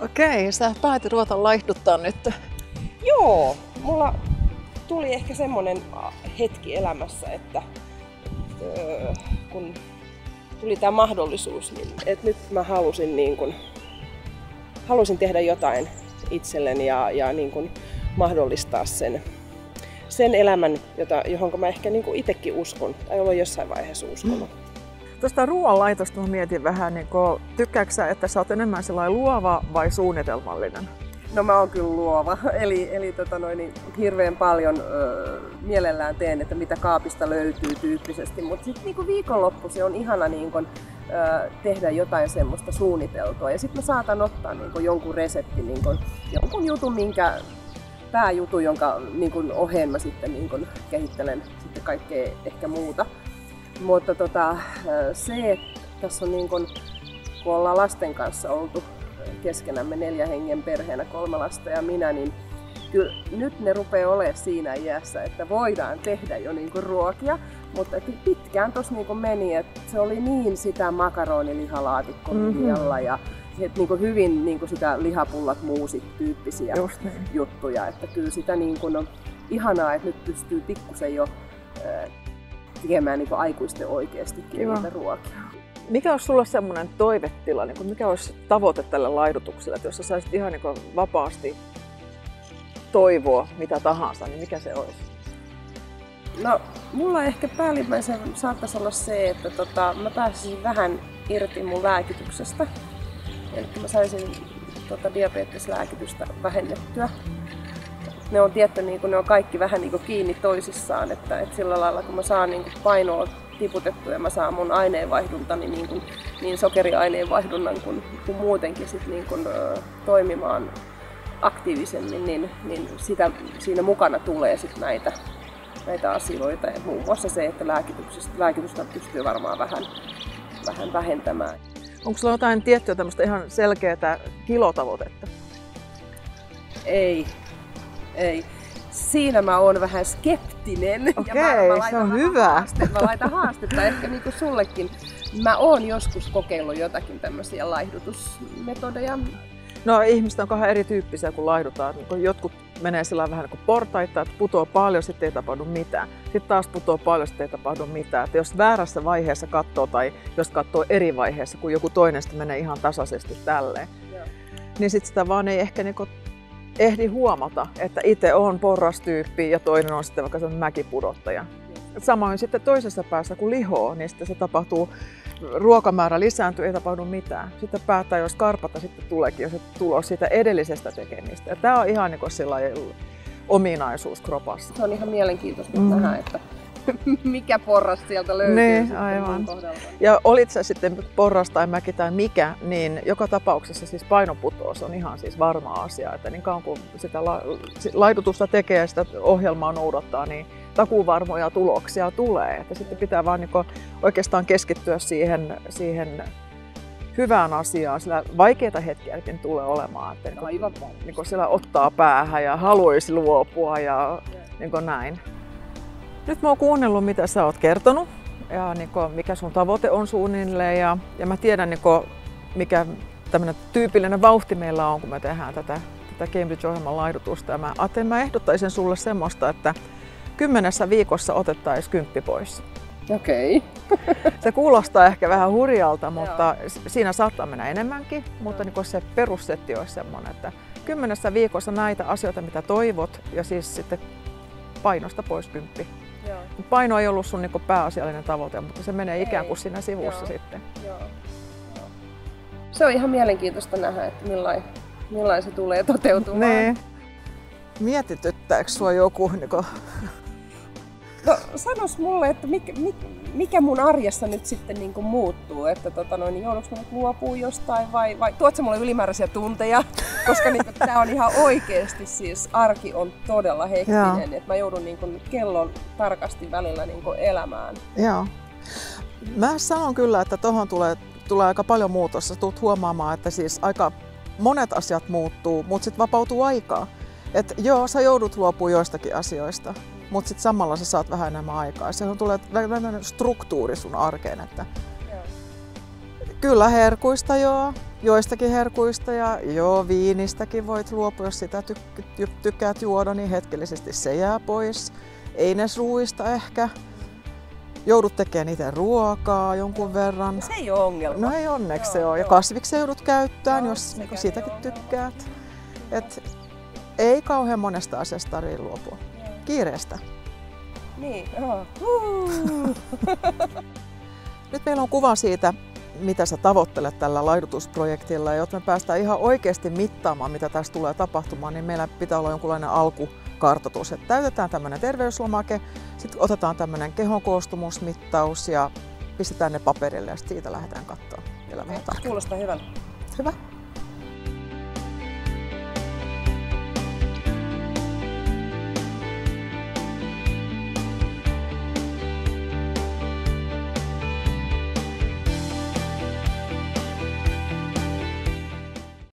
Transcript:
Okei, sä päätit ruveta laihduttaa nyt. Joo, mulla tuli ehkä semmonen hetki elämässä, että kun tuli tämä mahdollisuus, niin että nyt mä halusin tehdä jotain itselleni ja niin kuin mahdollistaa sen elämän, johon mä ehkä itsekin uskon tai olen jossain vaiheessa uskonut. Tuosta ruoanlaitosta mä mietin vähän, tykkääksä sä, että sä oot enemmän sellainen luova vai suunnitelmallinen? No mä oon kyllä luova, eli hirveän paljon mielellään teen, että mitä kaapista löytyy tyyppisesti, mutta sitten viikonloppu se on ihana tehdä jotain semmoista suunniteltua ja sitten mä saatan ottaa jonkun reseptin, jonkun jutun, pääjutun, jonka oheen mä sitten kehittelen sitten kaikkea ehkä muuta. Mutta se, että tässä on kun ollaan lasten kanssa oltu keskenämme 4 hengen perheenä, 3 lasta ja minä, niin kyllä nyt ne rupeaa olemaan siinä iässä, että voidaan tehdä jo ruokia, mutta pitkään tuossa meni, että se oli niin sitä makaronilihalaatikkolinjalla ja hyvin sitä lihapullat muusit tyyppisiä juttuja, että kyllä sitä on ihanaa, että nyt pystyy pikkusen jo tekemään aikuisten oikeastikin niitä ruokia. Mikä olisi sulla semmoinen toivetila, mikä olisi tavoite tälle laihdutukselle, että jos sä saisit ihan vapaasti toivoa mitä tahansa, niin mikä se olisi? No, mulla ehkä päällimmäisen saattaisi olla se, että mä pääsisin vähän irti mun lääkityksestä. Eli mä saisin diabeteslääkitystä vähennettyä. Ne on tietty, ne on kaikki vähän kiinni toisissaan, että sillä lailla kun mä saan painoa tiputettua ja mä saan mun aineenvaihduntani niin sokeriaineenvaihdunnan kuin muutenkin sit toimimaan aktiivisemmin, niin siinä mukana tulee sit näitä asioita ja muun muassa se, että lääkitystä pystyy varmaan vähän vähentämään. Onko sulla jotain tiettyä tämmöistä ihan selkeää kilotavoitetta? Ei. Siinä mä oon vähän skeptinen. Okei, se on hyvä. Mä laitan haastetta ehkä sullekin. Mä oon joskus kokeillut jotakin tämmöisiä laihdutusmetodeja. No ihmiset on kahden erityyppisiä kun laihdutaan. Jotkut menee sillä vähän portaita, että putoo paljon, sitten ei tapahdu mitään. Sitten taas putoo paljon, sitten ei tapahdu mitään. Että jos väärässä vaiheessa katsoo tai jos katsoo eri vaiheessa, kun joku toinen sitten menee ihan tasaisesti tälleen, niin sitten sitä vaan ei ehkä ehdi huomata, että itse on porrastyyppi ja toinen on sitten vaikka se mäkipudottaja. Samoin sitten toisessa päässä kun lihoo, niin sitten se tapahtuu, ruokamäärä lisääntyy, ei tapahdu mitään. Sitten päättää, jos karpata sitten tuleekin, jos se tulos siitä edellisestä tekemistä. Ja tämä on ihan ominaisuus kropassa. Se on ihan mielenkiintoista nähdä, että mikä porras sieltä löytyy. Niin, aivan. Ja olit sä sitten porras tai mäki tai mikä, niin joka tapauksessa siis painoputous on ihan siis varma asia. Että niin kauan kun sitä laihdutusta tekee ja sitä ohjelmaa noudattaa, niin takuuvarmoja tuloksia tulee. Että sitten pitää vaan oikeastaan keskittyä siihen hyvään asiaan, sillä vaikeita hetkiäkin tulee olemaan. Että sillä ottaa päähän ja haluaisi luopua ja näin. Nyt mä oon kuunnellut, mitä sä oot kertonut ja mikä sun tavoite on suunnilleen ja mä tiedän, mikä tämmönen tyypillinen vauhti meillä on, kun me tehdään tätä Cambridge-ohjelman laihdutusta. Ja mä ajattelin, mä ehdottaisin sulle semmoista, että 10 viikossa otettaisiin 10 pois. Okei. Se kuulostaa ehkä vähän hurjalta, mutta siinä saattaa mennä enemmänkin, mutta se perussetti olisi semmoinen, että 10 viikossa näitä asioita, mitä toivot ja siis sitten painosta pois 10. Joo. Paino ei ollut sun pääasiallinen tavoite, mutta se menee ikään kuin siinä sivussa sitten. Joo. Se on ihan mielenkiintoista nähdä, että millain se tulee toteutumaan. Niin. Mietityttääkö sua joku? No sanos mulle, että mikä mun arjessa nyt sitten muuttuu, että joudunko mä nyt luopua jostain vai tuot sä mulle ylimääräisiä tunteja, koska tää on ihan oikeesti siis arki on todella hektinen, että mä joudun kellon tarkasti välillä elämään. Joo. Mä sanon kyllä, että tohon tulee aika paljon muutosta. Tulet huomaamaan, että siis aika monet asiat muuttuu, mutta sitten vapautuu aikaa. Että joo, sä joudut luopumaan joistakin asioista, mutta sitten samalla sä saat vähän enemmän aikaa. Se tulee vähän struktuuri sun arkeen. Että kyllä herkuista joo, joistakin herkuista ja viinistäkin voit luopua, jos sitä tykkäät juoda, niin hetkellisesti se jää pois. Einesruuista ehkä. Joudut tekemään itse ruokaa jonkun verran. Se ei ole ongelma. No ei onneksi se ole. Ja kasviksia joudut käyttämään, jos niin siitäkin tykkäät. Et ei kauhean monesta asiasta tarvitse luopua. Kiireestä. Niin. Nyt meillä on kuva siitä, mitä sä tavoittelet tällä laihdutusprojektilla. Ja jotta me päästään ihan oikeasti mittaamaan, mitä tässä tulee tapahtumaan, niin meillä pitää olla jonkunlainen alkukartoitus. Että täytetään tämmöinen terveyslomake, sitten otetaan tämmöinen kehon koostumusmittaus ja pistetään ne paperille ja siitä lähdetään katsoa vielä vähän tarkemmin. Kuulostaa hyvältä. Hyvä.